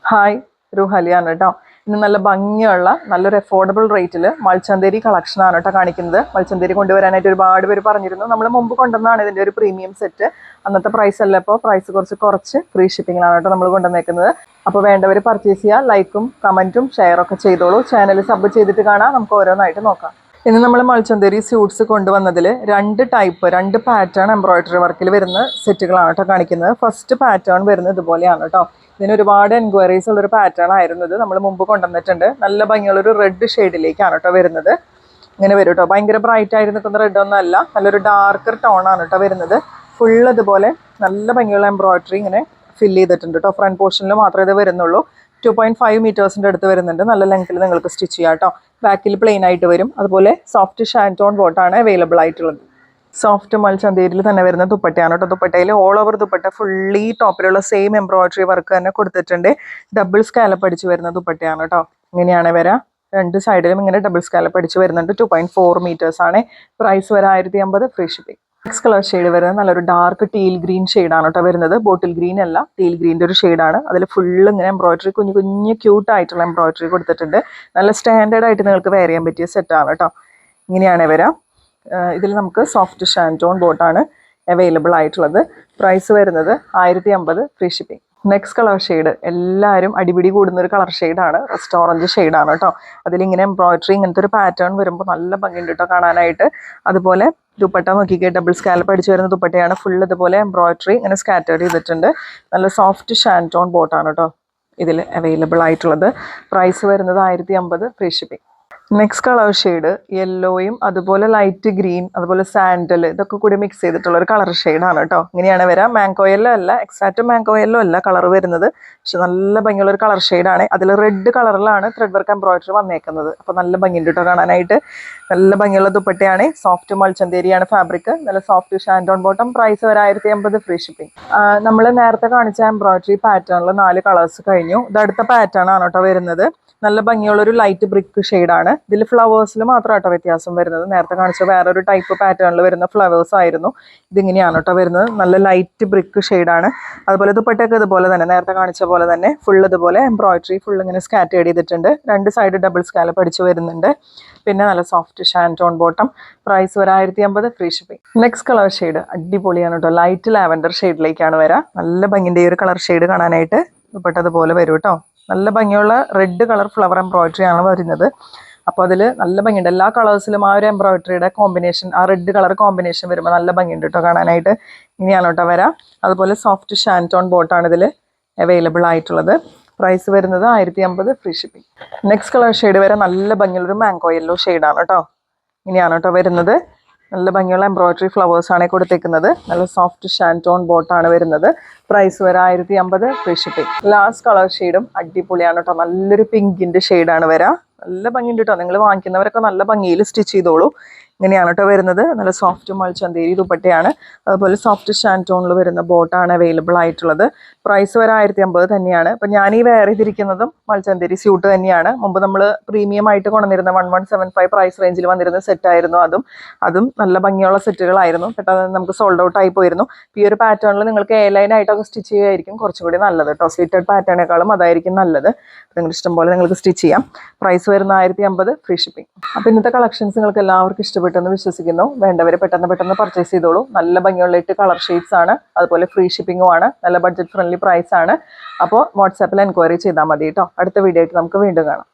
Hi, റുഹലിയാണ് കേട്ടോ. ഇന്ന് നല്ല ഭംഗിയുള്ള നല്ലൊരു അഫോർഡബിൾ റേറ്റിൽ മൾച്ചന്തേരി കളക്ഷനാണ് കേട്ടോ കാണിക്കുന്നത്. മൾച്ചന്തേരി കൊണ്ടുവരാനായിട്ട് ഒരുപാട് പേര് പറഞ്ഞിരുന്നു. നമ്മൾ മുമ്പ് കൊണ്ടുവന്നതാണ് ഇതിൻ്റെ ഒരു പ്രീമിയം സെറ്റ്. അന്നത്തെ പ്രൈസ് അല്ല, ഇപ്പോൾ പ്രൈസ് കുറച്ച് ഫ്രീ ഷിപ്പിങ്ങിലാണ് കേട്ടോ നമ്മൾ കൊണ്ടുവന്നേക്കുന്നത്. അപ്പോൾ വേണ്ടവർ പർച്ചേസ് ചെയ്യുക. ലൈക്കും കമൻറ്റും ഷെയറൊക്കെ ചെയ്തോളൂ. ചാനൽ സബ് ചെയ്തിട്ട് കാണാം. നമുക്ക് ഓരോന്നായിട്ട് നോക്കാം. ഇന്ന് നമ്മൾ മൾച്ചന്തേരി സ്യൂട്ട്സ് കൊണ്ടുവന്നതിൽ രണ്ട് പാറ്റേൺ എംബ്രോയിഡറി വർക്കിൽ വരുന്ന സെറ്റുകളാണ് കേട്ടോ കാണിക്കുന്നത്. ഫസ്റ്റ് പാറ്റേൺ വരുന്നത് ഇതുപോലെയാണ് കേട്ടോ. ഇതിന് ഒരുപാട് എൻക്വയറീസ് ഉള്ളൊരു പാറ്റേൺ ആയിരുന്നു. ഇത് നമ്മൾ മുമ്പ് കൊണ്ടുവന്നിട്ടുണ്ട്. നല്ല ഭംഗിയുള്ളൊരു റെഡ് ഷെയ്ഡിലേക്കാണ് കേട്ടോ വരുന്നത്. ഇങ്ങനെ വരും കേട്ടോ. ഭയങ്കര ബ്രൈറ്റ് ആയിട്ട് നിൽക്കുന്ന റെഡ് ഒന്നും അല്ല, നല്ലൊരു ഡാർക്കർ ടോണാണ് കേട്ടോ വരുന്നത്. ഫുൾ ഇതുപോലെ നല്ല ഭംഗിയുള്ള എംബ്രോയിഡറി ഇങ്ങനെ ഫില്ല് ചെയ്തിട്ടുണ്ട് കേട്ടോ. ഫ്രണ്ട് പോർഷനിൽ മാത്രമേ ഇത് വരുന്നുള്ളൂ. 2.5 മീറ്റേഴ്സിൻ്റെ അടുത്ത് വരുന്നുണ്ട്. നല്ല ലെങ്ത്തിൽ നിങ്ങൾക്ക് സ്റ്റിച്ച് ചെയ്യാം കേട്ടോ. ബാക്കിൽ പ്ലെയിൻ ആയിട്ട് വരും. അതുപോലെ സോഫ്റ്റ് ഷാൻറ്റോൺ ബോട്ടാണ് അവൈലബിൾ ആയിട്ടുള്ളത്. സോഫ്റ്റ് മൾച്ചന്തേരിയിൽ തന്നെ വരുന്ന ദുപ്പട്ടയാണ് കേട്ടോ. ദുപ്പട്ടയിൽ ഓൾ ഓവർ ദുപ്പട്ട ഫുള്ളി ടോപ്പിലുള്ള സെയിം എംബ്രോയിഡറി വർക്ക് തന്നെ കൊടുത്തിട്ടുണ്ട്. ഡബിൾ സ്കാലപ്പ് അടിച്ച് വരുന്ന ദുപ്പട്ടയാണ് കേട്ടോ. ഇങ്ങനെയാണ് വരാം. രണ്ട് സൈഡിലും ഇങ്ങനെ ഡബിൾ സ്കാലപ്പ് അടിച്ച് വരുന്നുണ്ട്. 2.4 മീറ്റേഴ്സ് ആണ്. പ്രൈസ് വരെ 1050 free shipping. Next colour shade വരുന്നത് നല്ലൊരു ഡാർക്ക് ടീൽ ഗ്രീൻ ഷെയ്ഡാണ് കേട്ടോ വരുന്നത്. ബോട്ടിൽ ഗ്രീൻ അല്ല, ടീൽ ഗ്രീൻ്റെ ഒരു ഷെയ്ഡാണ്. അതിൽ ഫുള്ള് ഇങ്ങനെ എംബ്രോയിഡറി കുഞ്ഞു ക്യൂട്ട് ആയിട്ടുള്ള എംബ്രോയിഡറി കൊടുത്തിട്ടുണ്ട്. നല്ല സ്റ്റാൻഡേർഡ് ആയിട്ട് നിങ്ങൾക്ക് വെയർ ചെയ്യാൻ പറ്റിയ സെറ്റാണ് കേട്ടോ. ഇങ്ങനെയാണ് വരാം. ഇതിൽ നമുക്ക് സോഫ്റ്റ് ഷാൻറ്റോൺ ബോട്ടാണ് അവൈലബിൾ ആയിട്ടുള്ളത്. പ്രൈസ് വരുന്നത് 1050 free shipping. Next colour shade എല്ലാവരും അടിപിടി കൂടുന്ന ഒരു കളർ ഷെയ്ഡാണ്. റസ്റ്റ് ഓറഞ്ച് ഷെയ്ഡാണ് കേട്ടോ. അതിലിങ്ങനെ എംബ്രോയിഡറി ഇങ്ങനത്തെ ഒരു പാറ്റേൺ വരുമ്പോൾ നല്ല ഭംഗിയുണ്ട് കേട്ടോ കാണാനായിട്ട്. അതുപോലെ ദുപ്പട്ട നോക്കിക്കേ, ഡബിൾ സ്കാലപ്പ് അടിച്ച് വരുന്ന ദുപ്പട്ടയാണ്. ഫുൾ ഇതുപോലെ എംബ്രോയിഡറി ഇങ്ങനെ സ്കാറ്റേർഡ് ചെയ്തിട്ടുണ്ട്. നല്ല സോഫ്റ്റ് ഷാൻറ്റോൺ ബോട്ടാണ് കേട്ടോ ഇതിൽ അവൈലബിൾ ആയിട്ടുള്ളത്. പ്രൈസ് വരുന്നത് 1050 free shipping. Next colour shade യെല്ലോയും അതുപോലെ ലൈറ്റ് ഗ്രീൻ അതുപോലെ സാൻഡൽ ഇതൊക്കെ കൂടി മിക്സ് ചെയ്തിട്ടുള്ള ഒരു കളർ ഷെയ്ഡാണ് കേട്ടോ. ഇങ്ങനെയാണ് വരാം. മാംഗോ യെല്ലോ അല്ല, എക്സാക്റ്റ് മാംഗോ യെല്ലോ അല്ല കളർ വരുന്നത്, പക്ഷെ നല്ല ഭംഗിയുള്ള ഒരു കളർ ഷെയ്ഡാണ്. അതിൽ റെഡ് കളറിലാണ് ത്രെഡ് വർക്ക് എംബ്രോയിഡറി വന്നേക്കുന്നത്. അപ്പോൾ നല്ല ഭംഗിയുണ്ട് കേട്ടോ കാണാനായിട്ട്. നല്ല ഭംഗിയുള്ള ദുപ്പട്ടയാണ്. സോഫ്റ്റ് മൾച്ചന്തേരിയാണ് ഫാബ്രിക്. നല്ല സോഫ്റ്റ് ഷാൻറ്റോൺ ബോട്ടം. പ്രൈസ് വരെ 1050 ഫ്രീ ഷിപ്പിംഗ്. നമ്മൾ നേരത്തെ കാണിച്ച എംബ്രോയിഡറി പാറ്റേണിൽ 4 കളേഴ്സ് കഴിഞ്ഞു. ഇത് അടുത്ത പാറ്റേൺ ആണ് കേട്ടോ വരുന്നത്. നല്ല ഭംഗിയുള്ളൊരു ലൈറ്റ് ബ്രിക്ക് ഷെയ്ഡാണ്. ഇതിൽ ഫ്ലവേഴ്സിൽ മാത്രം കേട്ടോ വ്യത്യാസം വരുന്നത്. നേരത്തെ കാണിച്ച വേറൊരു ടൈപ്പ് പാറ്റേണിൽ വരുന്ന ഫ്ലവേഴ്സ് ആയിരുന്നു. ഇതിങ്ങനെയാണ് കേട്ടോ വരുന്നത്. നല്ല ലൈറ്റ് ബ്രിക്ക് ഷെയ്ഡാണ്. അതുപോലെ ദുപ്പട്ടയൊക്കെ ഇതുപോലെ തന്നെ നേരത്തെ കാണിച്ച പോലെ തന്നെ ഫുൾ ഇതുപോലെ എംബ്രോയിഡറി ഫുൾ ഇങ്ങനെ സ്കാറ്റേർഡ് ചെയ്തിട്ടുണ്ട്. രണ്ട് സൈഡ് ഡബിൾ സ്കാലപ്പ് അടിച്ച് വരുന്നുണ്ട്. പിന്നെ നല്ല സോഫ്റ്റ് ഷാൻറ്റോൺ ബോട്ടം. പ്രൈസ് വരെ 1050 free shipping. Next colour shade അടിപൊളിയാണ് കേട്ടോ. ലൈറ്റ് ലാവൻഡർ ഷെയ്ഡിലേക്കാണ് വരാം. നല്ല ഭംഗിൻ്റെ ഈ ഒരു കളർ ഷെയ്ഡ് കാണാനായിട്ട്. ദുപ്പട്ട അതുപോലെ വരും കേട്ടോ. നല്ല ഭംഗിയുള്ള റെഡ് കളർ ഫ്ലവർ എംബ്രോയിഡറി ആണ് വരുന്നത്. അപ്പോൾ അതിൽ നല്ല ഭംഗിയുണ്ട്. എല്ലാ കളേഴ്സിലും ആ ഒരു എംബ്രോയിഡറിയുടെ കോമ്പിനേഷൻ, ആ റെഡ് കളർ കോമ്പിനേഷൻ വരുമ്പോൾ നല്ല ഭംഗിയുണ്ട് കേട്ടോ കാണാനായിട്ട്. ഇങ്ങനെയാണ് കേട്ടോ വരാം. അതുപോലെ സോഫ്റ്റ് ഷാൻറ്റോൺ ബോട്ടാണ് ഇതിൽ അവൈലബിൾ ആയിട്ടുള്ളത്. പ്രൈസ് വരുന്നത് 1050 free shipping. Next colour shade വരെ നല്ല ഭംഗിയുള്ളൊരു മാംഗോ യെല്ലോ ഷെയ്ഡാണ് കേട്ടോ. ഇങ്ങനെയാണ് കേട്ടോ വരുന്നത്. നല്ല ഭംഗിയുള്ള എംബ്രോയിഡറി ഫ്ലവേഴ്സാണ് കൊടുത്തേക്കുന്നത്. നല്ല സോഫ്റ്റ് ഷാൻറ്റോൺ ബോട്ടാണ് വരുന്നത്. പ്രൈസ് വരെ 1050 ഫ്രീ ഷിപ്പിംഗ്. ലാസ്റ്റ് കളർ ഷെയ്ഡും അടിപൊളിയാണ് കേട്ടോ. നല്ലൊരു പിങ്കിൻ്റെ ഷെയ്ഡാണ് വരാം. നല്ല ഭംഗിയുണ്ട് കേട്ടോ. നിങ്ങൾ വാങ്ങിക്കുന്നവരൊക്കെ നല്ല ഭംഗിയിൽ സ്റ്റിച്ച് ചെയ്തോളൂ. ഇങ്ങനെയാണ് കേട്ടോ വരുന്നത്. നല്ല സോഫ്റ്റ് മൾച്ചന്തേരി ദുപ്പട്ടയാണ്. അതുപോലെ സോഫ്റ്റ് ഷാൻറ്റോണിൽ വരുന്ന ബോട്ടാണ് അവൈലബിൾ ആയിട്ടുള്ളത്. പ്രൈസ് വരെ 1050 തന്നെയാണ്. അപ്പം ഞാൻ ഈ വെയർ ചെയ്തിരിക്കുന്നതും മൾച്ചന്തേരി സ്യൂട്ട് തന്നെയാണ്. മുമ്പ് നമ്മൾ പ്രീമിയം ആയിട്ട് കൊണ്ടുവന്നിരുന്ന 1175 പ്രൈസ് റേഞ്ചിൽ വന്നിരുന്ന സെറ്റായിരുന്നു. അതും നല്ല ഭംഗിയുള്ള സെറ്റുകളായിരുന്നു. പെട്ടെന്ന് നമുക്ക് സോൾഡ് ഔട്ട് ആയി പോയിരുന്നു. ഈ ഒരു പാറ്റേണിൽ നിങ്ങൾക്ക് എ ലൈൻ ആയിട്ടൊക്കെ സ്റ്റിച്ച് ചെയ്യുമായിരിക്കും കുറച്ചുകൂടി നല്ലത് കേട്ടോ. സ്ലിറ്റഡ് പാറ്റേണേക്കാളും അതായിരിക്കും നല്ലത്. നിങ്ങളുടെ ഇഷ്ടം പോലെ നിങ്ങൾക്ക് സ്റ്റിച്ച് ചെയ്യാം. പ്രൈസ് വരുന്ന 1050 ഫ്രീ ഷിപ്പിംഗ്. അപ്പോൾ ഇന്നത്തെ കളക്ഷൻസ് നിങ്ങൾക്ക് എല്ലാവർക്കും ഇഷ്ടപ്പെട്ടെന്ന് വിശ്വസിക്കുന്നു. വേണ്ടവർ പെട്ടെന്ന് പർച്ചേസ് ചെയ്തോളൂ. നല്ല ഭംഗിയുള്ള 8 കളർ ഷെയ്ഡ്സ് ആണ്. അതുപോലെ ഫ്രീ ഷിപ്പിംഗും ആണ്. നല്ല ബഡ്ജറ്റ് ഫ്രണ്ട്ലി പ്രൈസ് ആണ്. അപ്പോൾ വാട്സാപ്പിൽ എൻക്വയറി ചെയ്താൽ മതി കേട്ടോ. അടുത്ത വീഡിയോ ആയിട്ട് നമുക്ക് വീണ്ടും കാണാം.